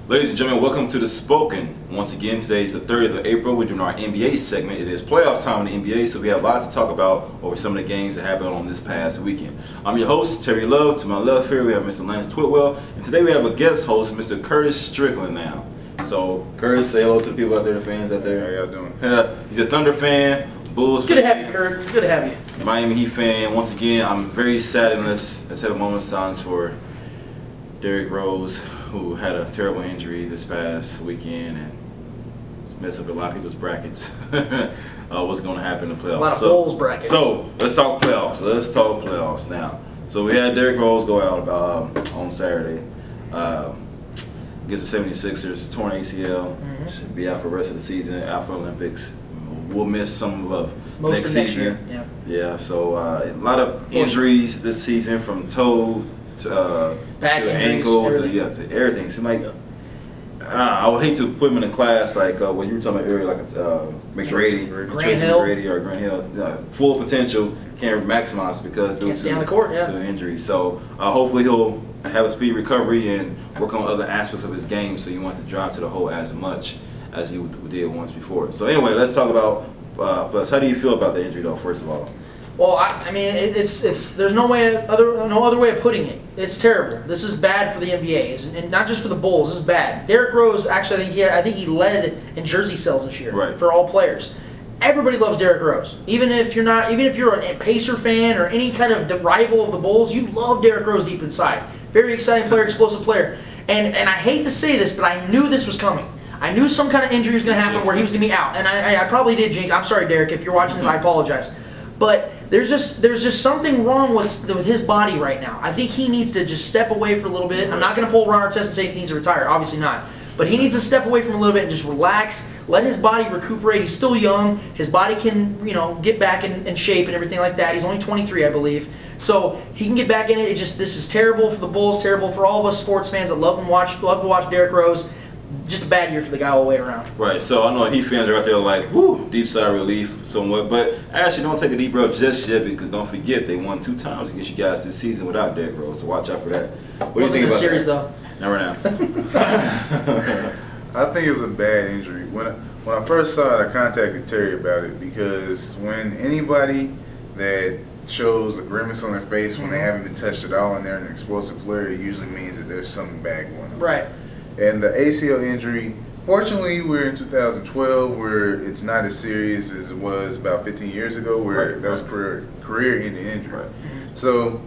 Ladies and gentlemen, welcome to The Spoken. Once again, today is the 30th of April. We're doing our NBA segment. It is playoff time in the NBA, so we have a lot to talk about over some of the games that happened on this past weekend. I'm your host, Terry Love. To my left here, we have Mr. Lance Twitwell. And today we have a guest host, Mr. Curtis Strickland now. So, Curtis, say hello to the people out there, the fans out there. How y'all doing? He's a Thunder fan, Bulls fan. Good to have you, Kurt. Good to have you. Miami Heat fan. Once again, I'm very sad in this. Let's have a moment of silence for Derrick Rose, who had a terrible injury this past weekend and messed up a lot of people's brackets. What's going to happen in the playoffs? A lot of Bulls brackets. So let's talk playoffs. Let's talk playoffs now. So we had Derrick Rose go out on Saturday against the 76ers, torn ACL. Should be out for the rest of the season. Out for Olympics. We'll miss some of next season. Yeah. So a lot of injuries this season, from toe to ankle to everything. Seems like I would hate to put him in a class like what you were talking about earlier, like McGrady, or Grant Hill. Full potential, can't maximize because due to the injury. So hopefully he'll have a speedy recovery and work on other aspects of his game, so you want to drive to the hole as much as he did once before. So anyway, let's talk about plus. How do you feel about the injury though? First of all. Well, I mean, there's no other way of putting it. It's terrible. This is bad for the NBA, and not just for the Bulls. This is bad. Derrick Rose, actually, I think he led in jersey sales this year for all players. Everybody loves Derrick Rose. Even if you're a Pacer fan or any kind of rival of the Bulls, you love Derrick Rose deep inside. Very exciting player, explosive player. And I hate to say this, but I knew this was coming. I knew some kind of injury was going to happen where he was going to be out, and I probably did jinx. I'm sorry, Derrick, if you're watching this, I apologize. But there's just something wrong with his body right now. I think he needs to just step away for a little bit. I'm not going to pull Ron Artest and say he needs to retire. Obviously not. But he needs to step away from a little bit and just relax. Let his body recuperate. He's still young. His body can, get back in shape and everything like that. He's only 23, I believe. So he can get back in it. This is terrible for the Bulls, terrible for all of us sports fans that love to watch Derrick Rose. Just a bad year for the guy all the way around. Right, so I know Heat fans are out there like, whoo, deep sigh of relief somewhat. But actually, don't take a deep breath just yet, because don't forget, they won 2 times against you guys this season without Derrick Rose, so watch out for that. What do you think about series, that? Though. Not right now. I think it was a bad injury. When I first saw it, I contacted Terry about it, because when anybody that shows a grimace on their face when they haven't been touched at all and they're an explosive player, it usually means that there's something bad going on. Right. And the ACL injury, fortunately, we're in 2012, where it's not as serious as it was about 15 years ago, where that was career-ending injury. Right. So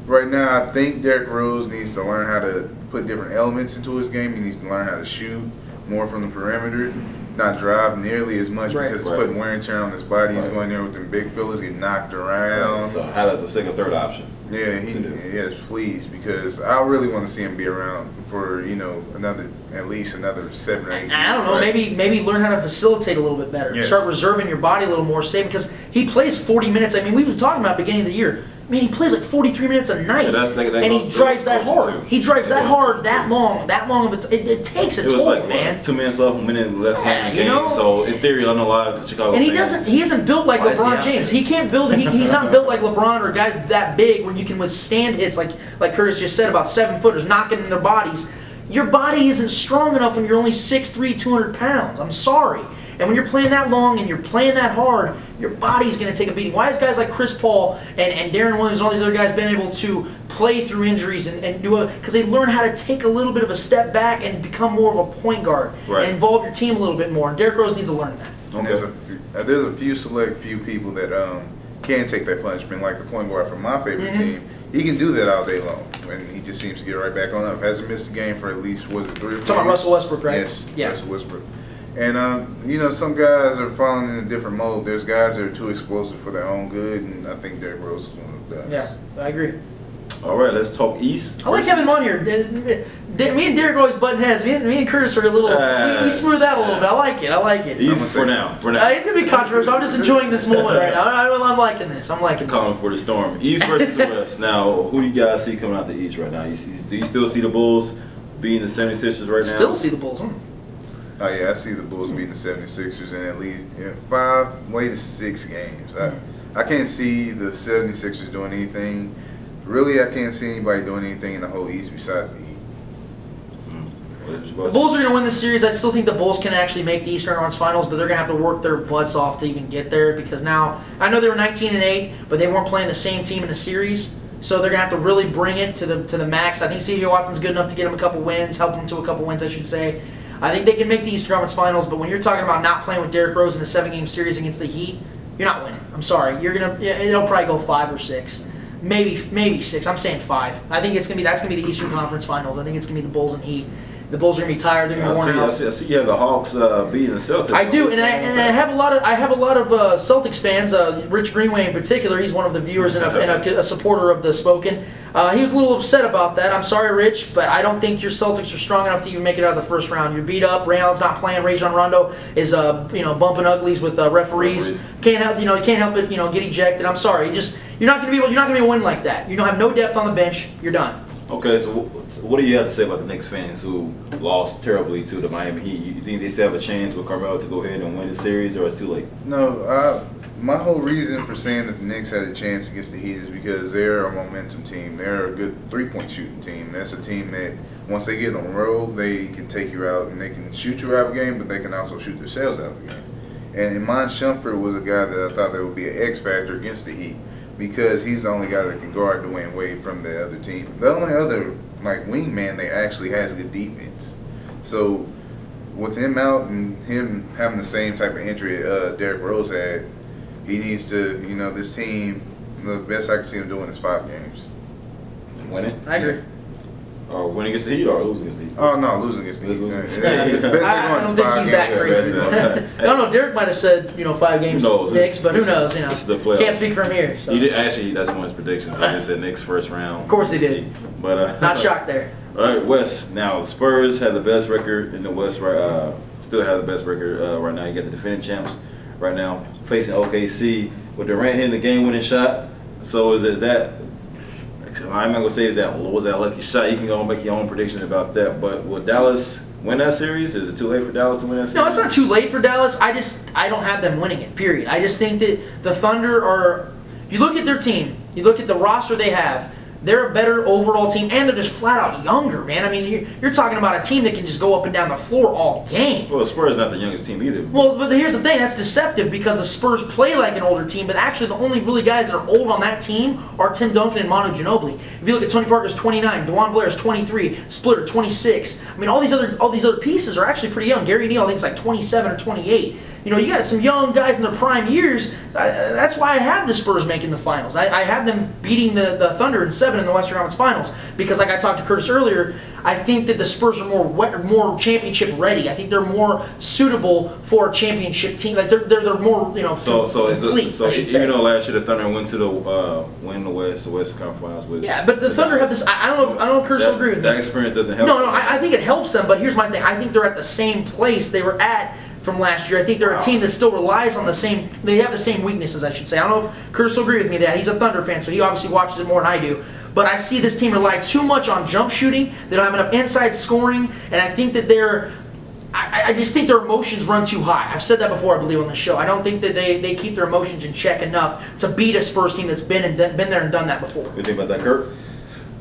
right now, I think Derrick Rose needs to learn how to put different elements into his game. He needs to learn how to shoot more from the perimeter, not drive nearly as much, because it's putting wear and tear on his body. He's going there with them big fellas, getting knocked around. So how does a second, third option? Yeah, yes, please, because I really want to see him be around for at least another 7 or 8 years. I don't know, maybe learn how to facilitate a little bit better. Yes. Start reserving your body a little more, safe, because he plays 40 minutes. I mean, we've been talking about beginning of the year. Man, he plays like 43 minutes a night, and he drives that hard. He drives that hard, that long of a it takes its toll, like, man. 2 minutes left, 1 minute left in the game. So in theory, I don't know why Chicago. And he isn't built like LeBron James. He can't build. He's not built like LeBron or guys that big where you can withstand hits like Curtis just said about 7-footers knocking in their bodies. Your body isn't strong enough when you're only 6'3", 200 pounds. I'm sorry. And when you're playing that long and you're playing that hard, your body's going to take a beating. Why is guys like Chris Paul and Darren Williams and all these other guys been able to play through injuries and do it? Because they learn how to take a little bit of a step back and become more of a point guard and involve your team a little bit more. And Derrick Rose needs to learn that. And there's a few select people that can take that punishment, like the point guard from my favorite team. He can do that all day long, and he just seems to get right back on up. Hasn't missed a game for at least, 3 or 4 years? Talking about Russell Westbrook, right? Yes, Russell Westbrook. And, some guys are falling in a different mode. There's guys that are too explosive for their own good, and I think Derrick Rose is one of those guys. Yeah, I agree. All right, let's talk East. I like having him on here. Me and Derrick always button heads. Me and Curtis are a little. We smooth out a little bit. I like it. East for now. He's gonna be controversial. I'm just enjoying this moment right now. I'm liking this. Calling for the storm. East versus West. Now, who do you guys see coming out the East right now? Do you still see the Bulls beating the 76ers right now? Still see the Bulls. Oh yeah, I see the Bulls beating the 76ers in at least 5, maybe 6 games. I can't see the 76ers doing anything. Really, I can't see anybody doing anything in the whole East besides the Heat. The Bulls are going to win this series. I still think the Bulls can actually make the Eastern Conference Finals, but they're going to have to work their butts off to even get there because now, I know they were 19-8, but they weren't playing the same team in a series, so they're going to have to really bring it to the max. I think C.J. Watson's good enough to get them a couple wins, help them to a couple wins, I should say. I think they can make the Eastern Conference Finals, but when you're talking about not playing with Derrick Rose in a 7-game series against the Heat, you're not winning. I'm sorry. It'll probably go 5 or 6. Maybe 6. I'm saying 5. I think that's gonna be the Eastern Conference Finals. I think it's gonna be the Bulls and Heat. The Bulls are gonna be tired. They're gonna be worn out. I see you have the Hawks beating the Celtics. I do, and I have a lot of Celtics fans. Rich Greenway in particular. He's one of the viewers and a supporter of the Spoken. He was a little upset about that. I'm sorry, Rich, but I don't think your Celtics are strong enough to even make it out of the first round. You're beat up. Ray Allen's not playing. Rajon Rondo is bumping uglies with referees. Can't help it. Get ejected. I'm sorry. You're not going to be a win like that. You don't have no depth on the bench. You're done. Okay, so what do you have to say about the Knicks fans who lost terribly to the Miami Heat? You think they still have a chance with Carmelo to go ahead and win the series, or it's too late? No, my whole reason for saying that the Knicks had a chance against the Heat is because they're a momentum team. They're a good three-point shooting team. That's a team that once they get on the road, they can take you out and they can shoot you out of the game, but they can also shoot themselves out of the game. And Iman Shumpert was a guy that I thought that would be an X factor against the Heat, because he's the only guy that can guard Dwayne Wade from the other team. The only other wingman that actually has good defense. So with him out and him having the same type of injury Derrick Rose had, he needs to, this team, the best I can see him doing is 5 games. And winning? I agree. Or winning against the Heat or losing against the Heat? Oh, no, losing against the Heat. I don't think he's that crazy. No, Derek might have said, 5 games Knicks, but who knows? This is the playoffs. Can't speak from here. So. He did, actually, that's one of his predictions. He just said Knicks first round. Of course he did. But not shocked there. All right, West. Now, the Spurs have the best record in the West, right? Still have the best record right now. You got the defending champs right now facing OKC with Durant hitting the game-winning shot. So is that? I'm not gonna say was that a lucky shot. You can go and make your own predictions about that. But will Dallas win that series? Is it too late for Dallas to win that series? No, it's not too late for Dallas. I don't have them winning it. Period. I just think that the Thunder are. You look at their team. You look at the roster they have. They're a better overall team, and they're just flat out younger, man. I mean, you're talking about a team that can just go up and down the floor all game. Well, the Spurs not the youngest team either. Well, but here's the thing. That's deceptive because the Spurs play like an older team, but actually the only really guys that are old on that team are Tim Duncan and Manu Ginobili. If you look at Tony Parker's 29, DeJuan Blair's 23, Splitter 26. I mean, all these other pieces are actually pretty young. Gary Neal, I think, is like 27 or 28. You got some young guys in their prime years. That's why I have the Spurs making the finals. I have them beating the Thunder in 7 in the Western Conference Finals because, like I talked to Curtis earlier, I think that the Spurs are more championship ready. I think they're more suitable for a championship team. Like they're more complete. So even though last year the Thunder went to win the Western Conference Finals with but the Thunder have this. I don't know if Curtis will agree with me. That experience doesn't help. No, I think it helps them. But here's my thing. I think they're at the same place they were at from last year. I think they're a team that still relies on the same. They have the same weaknesses, I should say. I don't know if Curtis will agree with me that he's a Thunder fan, so he obviously watches it more than I do. But I see this team rely too much on jump shooting. They don't have enough inside scoring, and I think that I just think their emotions run too high. I've said that before, I believe, on the show. I don't think that they keep their emotions in check enough to beat a Spurs team that's been there and done that before. What do you think about that, Kurt?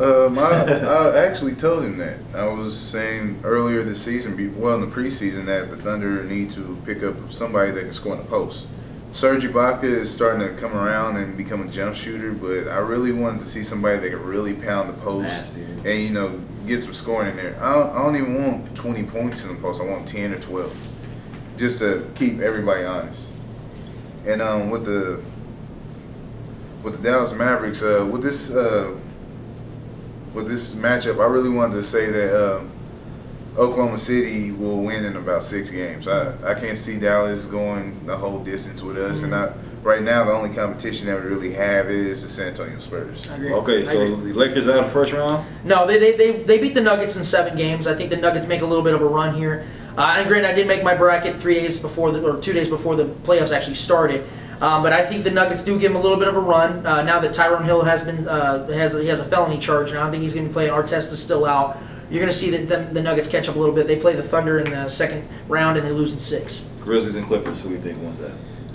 I actually told him that. I was saying earlier this season, in the preseason, that the Thunder need to pick up somebody that can score in the post. Serge Ibaka is starting to come around and become a jump shooter, but I really wanted to see somebody that could really pound the post and get some scoring in there. I don't even want 20 points in the post. I want 10 or 12, just to keep everybody honest. And with the Dallas Mavericks, with this matchup, I really wanted to say that Oklahoma City will win in about 6 games. I can't see Dallas going the whole distance with us, and right now the only competition that we really have is the San Antonio Spurs. Okay, so the Lakers out of the first round? No, they beat the Nuggets in 7 games. I think the Nuggets make a little bit of a run here. And granted, I did make my bracket 2 days before the playoffs actually started. But I think the Nuggets do give him a little bit of a run now that Tyrone Hill has a felony charge now. I think he's going to be playing. Artest is still out. You're going to see that the Nuggets catch up a little bit. They play the Thunder in the second round and they lose in 6. Grizzlies and Clippers. Who do you think wins that?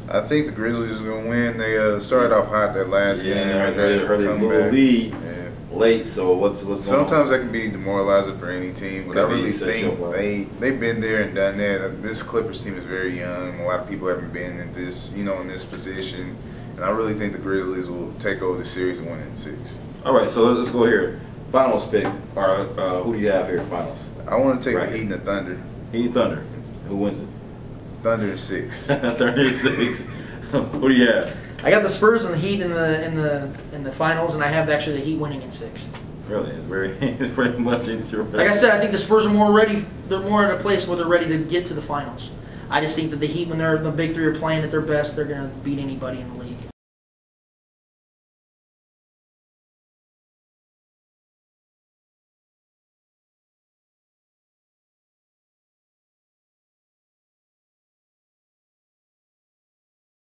I think the Grizzlies are going to win. They started off hot that last game. Right there. Early lead. Yeah. late. So what's going on? Sometimes that can be demoralizing for any team, but I really think they've been there and done that. This Clippers team is very young. A lot of people haven't been in this, in this position, and I really think the Grizzlies will take over the series and win it in 6. All right, so let's go here. Finals pick. Who do you have here? Finals. I want to take the Heat and the Thunder. Heat and Thunder. Who wins it? Thunder in 6. Thunder in 6. Who do you have? I got the Spurs and the Heat in the finals, and I have actually the Heat winning in 6. Really, it's pretty much into your. Like I said, I think the Spurs are more ready. They're more at a place where they're ready to get to the finals. I just think that the Heat, when the big three are playing at their best, they're going to beat anybody in the league.